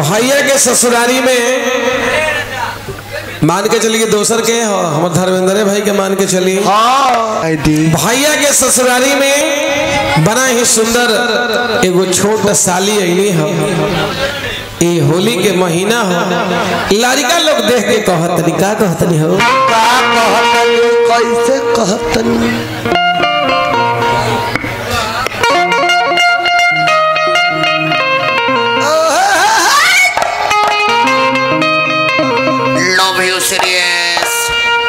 भैया के ससुरारी में मान के चलिए दोसर के हो हम धर्मेंद्र भाई के मान के चलिए। भैया के ससुरारी में बना ही सुंदर एगो छोट साली अइली हो। ये होली के महीना हो, लड़का लोग देख के कहतनी का कहतनी हो कैसे कहतनी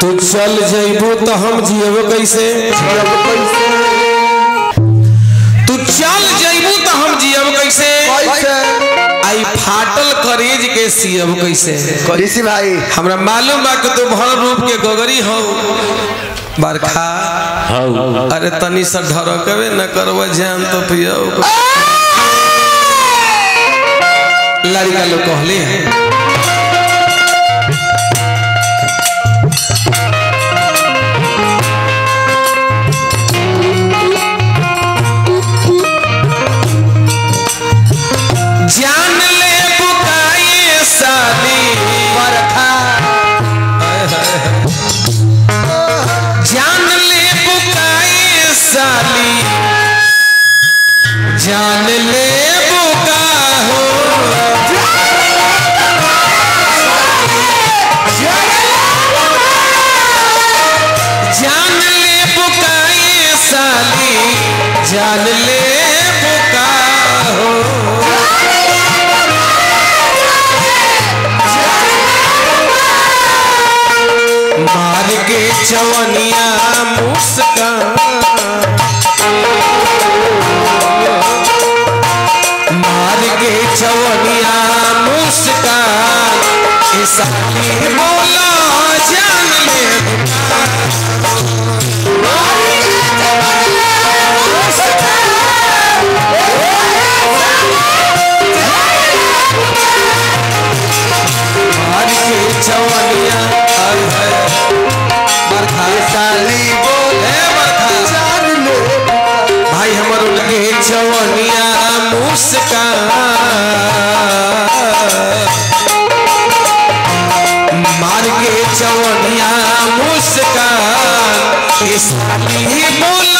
तू चल जइबू तो हम जियबो कैसे, तू चल जइबू तो हम जियब कैसे, आई फाटल करेज के सियब कैसे। ऋषि भाई हमरा मालूम बा कि तू भर रूप के गोगरी हो बरखा अरे तनी सा ढरकबे न करब जान तो पियो। लड़का लोग कहले हैं जान ले बुकाए साली बरखा, जान ले बुकाए साली, जान ले बुका हो, जान ले बुकाए साली, जान ले बुका हो। मार के चवनिया मुस्कान, मार के चवनिया मुस्कान, साली बोला जान ले मार के चवनिया साली बोले जान लो भाई हमर उनके चवनिया मुस्कान, मार के चवनिया मुस्कान, साली बोला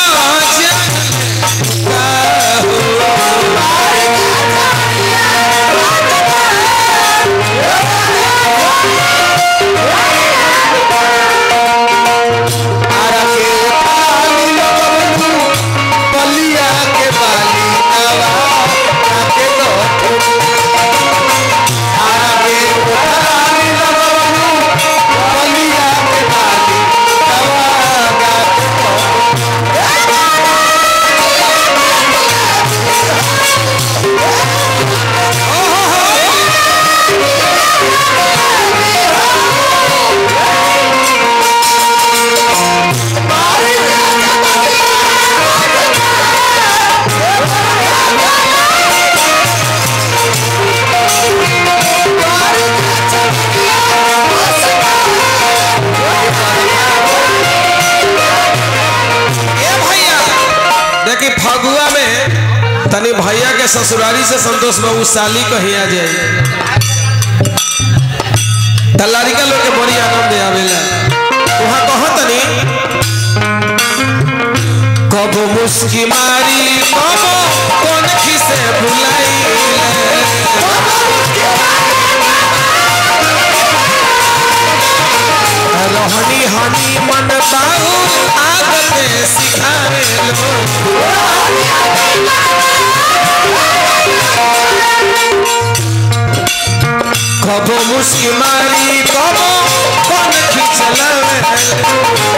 फगुआ में तनी भैया के ससुरारी से संतोष बाबू साली कहिया जाए लड़का लोग के बड़ी आनंद आवेला। वहाँ कहो तनी कबो मुस्की मारी कबो कौन खिसे बुलाई, रहनी हनी मन बाहू आदते सिखावे लो, कबो मुस्की मारी कबो कौन खिचलावे,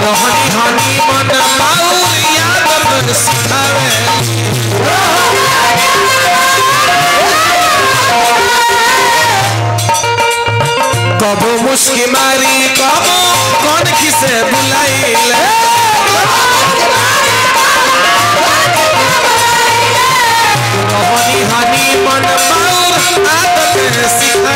रहनी हनी मन बाहू आदते सिखावे, कबो मुस्की मारी कबो कौन किसे बुलाइले, रहनी हनी मन बाउर आदत सिखा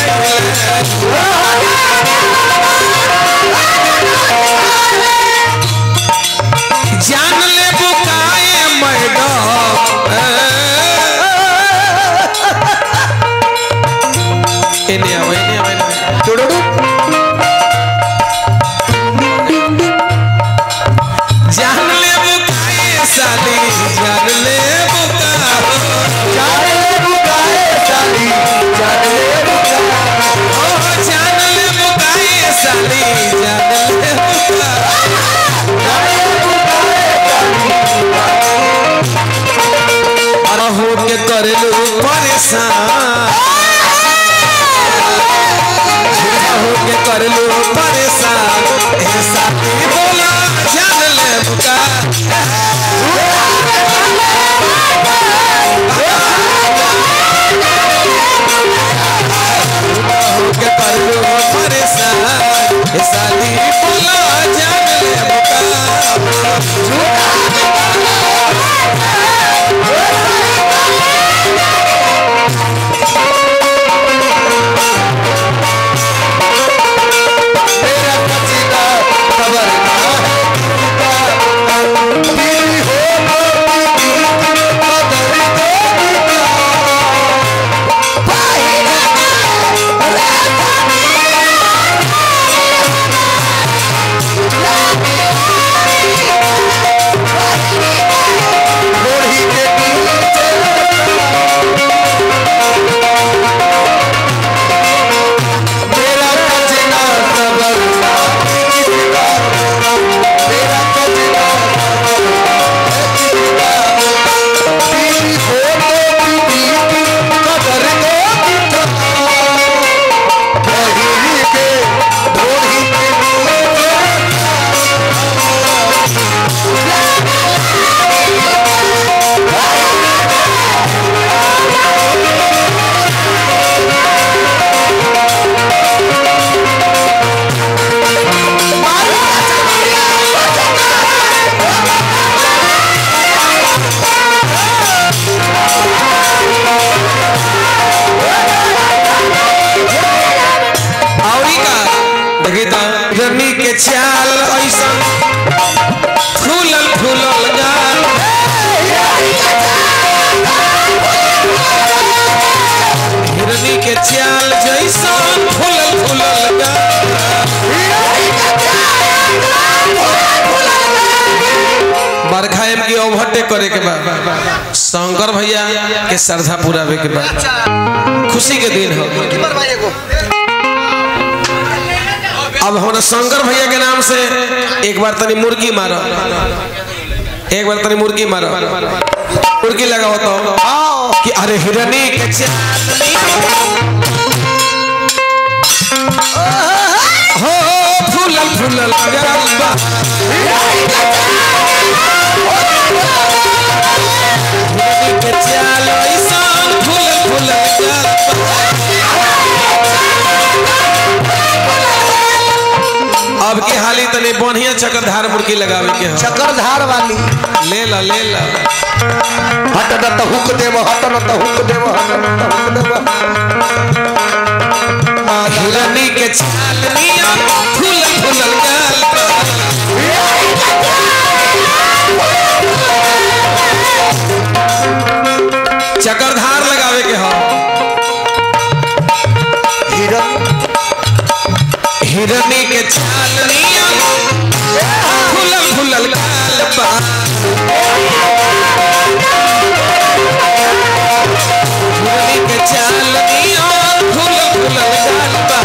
कर लो परेशान झूठा होके कर लो परेशान ऐसा बोला जान ले मुका होके कर लो परेशान ऐसा बोला जान ले मुका हिरनी के चाल ऐसा फूलल फूलल गाल हिरनी के चाल जैसा फूलल फूलल गाल बरखा एम की ओवरटेक करे के बाद शंकर भैया के श्रद्धा पूरा के बाद खुशी के दिन हो अब हमारा शंकर भैया के नाम से एक बार तनी मुर्गी मारो एक बार तनी मुर्गी मारो मुर्गी लगाओ तो कि अरे हिरनी के चाल हो फूलल फूलल गरबा हिरनी के चाल ऐसा फूलल फूलल गरबा अब की हाली तने बढ़िया चक्रधार मुर्गी लगावे के हो चक्रधार वाली ले ला हट न त हुक देव हट न त हुक देव हट न त हुक देव हिरनी के चाल निया फूलल फूलल गाल चक्रधार लगावे के हो हिरनी के चाल निया फूलल फूलल गाल बा हिरनी के चाल निया फूलल फूलल गाल बा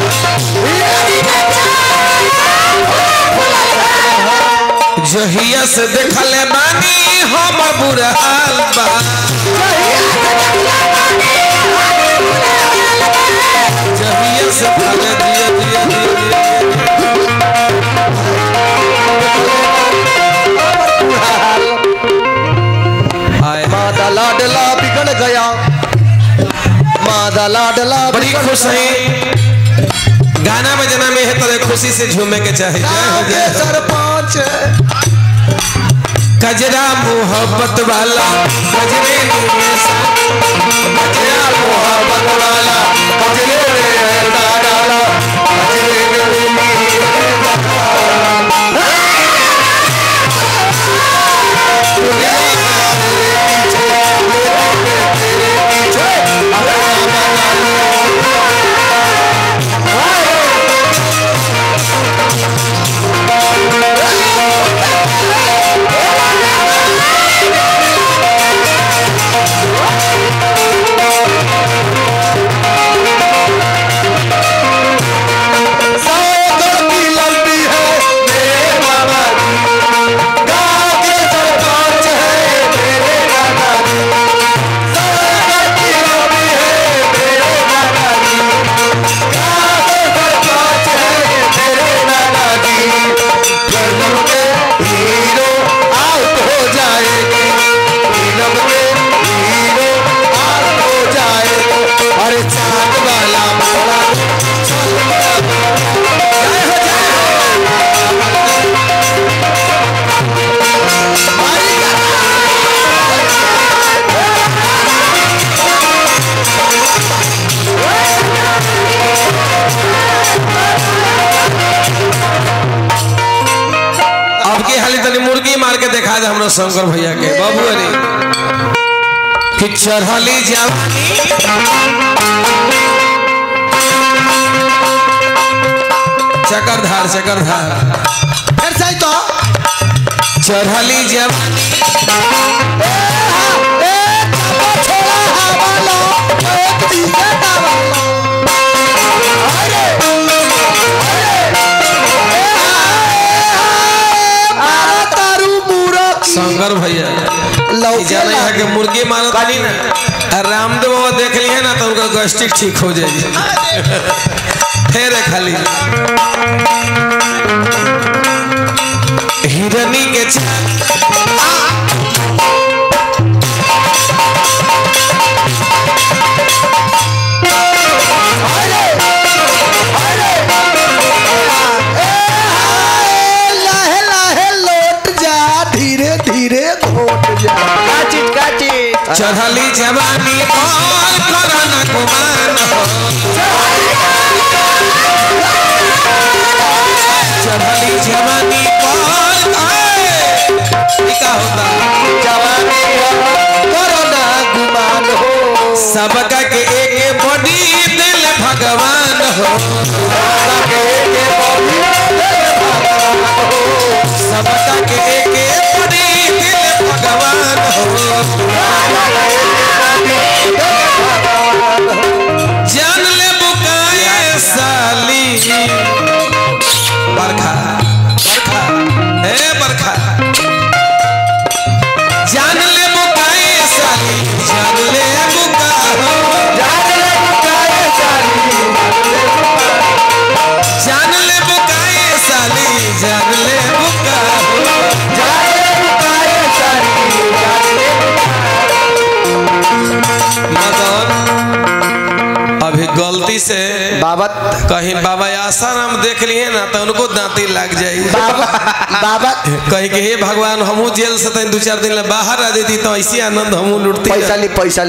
जहिया से देखले बानी हम बुरा हाल बा जहिया से भागे दिया मादा लाडला बिगड़ गया मादा लाडला बड़ी खुश है गाना बजना में है तो खुशी से झूमे के चाहिए सरपंच कजरा मोहब्बत वाला कजरे कजरा मोहब्बत वाला कजरे डाला शंकर भैया के बाबू अरे कि चढ़ली जवानी चक्रधार तो चढ़ली जवानी शंकर भैया जाना है कि मुर्गी मारत नहीं ना रामदेव बाबा देख लिए ना तो उनका गैस्ट्रिक ठीक हो जाएगी फिर खाली हिरनी के चढ़ली जवानी और कोरोना गुमान हो चढ़ली जवानी और क्या होता जवानी कोरोना गुमान हो सबका के एक बॉडी दिल भगवान हो सबका के एक बॉडी दिल भगवान हो जान ले बुकाए साली बरखा बरखा जान ले बुकाए साली जान ले बुका हो जान ले बुकाए साली जान ले बुकाए साली जान ले बुका हो जान ले बुकाए साली जान ले मदन अभी गलती से बाबा कहीं बाबा आसाराम देख लिए ना तो उनको दांती लग जाएगी बाबा कहीं के हे भगवान हमू जेल से दो चार दिन बाहर आ देती तो ऐसी आनंद हमू लुटती पैसा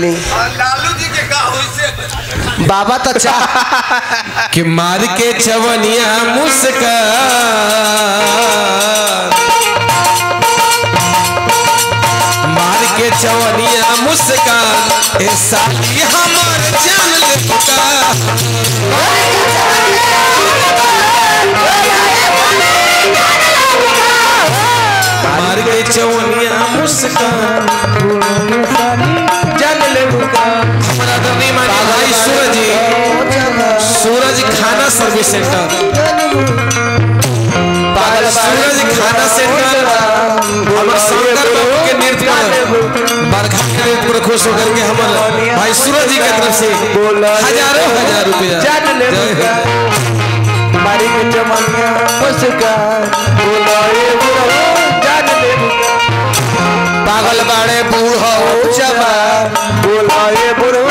ली लालू जी के का होई से बाबा तो चाह कि मार के चवनिया मुस्कान मार के चवनिया मुस्कान ए साली हमार जान ले पुकार मार के चवनिया मुस्कान जान ले पुकार हमारा तो नहीं मानी भाई सूरज खाना सर्विस सेंटर सूरज खाना सेंटर हमारे शंकर बाबू के नृत्य बरखा के नृत्य पर खुश होकर के हमारे भाई सूरज जी की तरफ से हजारों हजार रुपया मारी के चमनिया मुस्कान बोलाए बुढ़ो जान ले पागल बाड़े बूढ़ो जवान बोलाए बुढ़ो।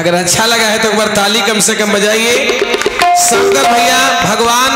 अगर अच्छा लगा है तो एक बार ताली कम से कम बजाइए। शंकर भैया भगवान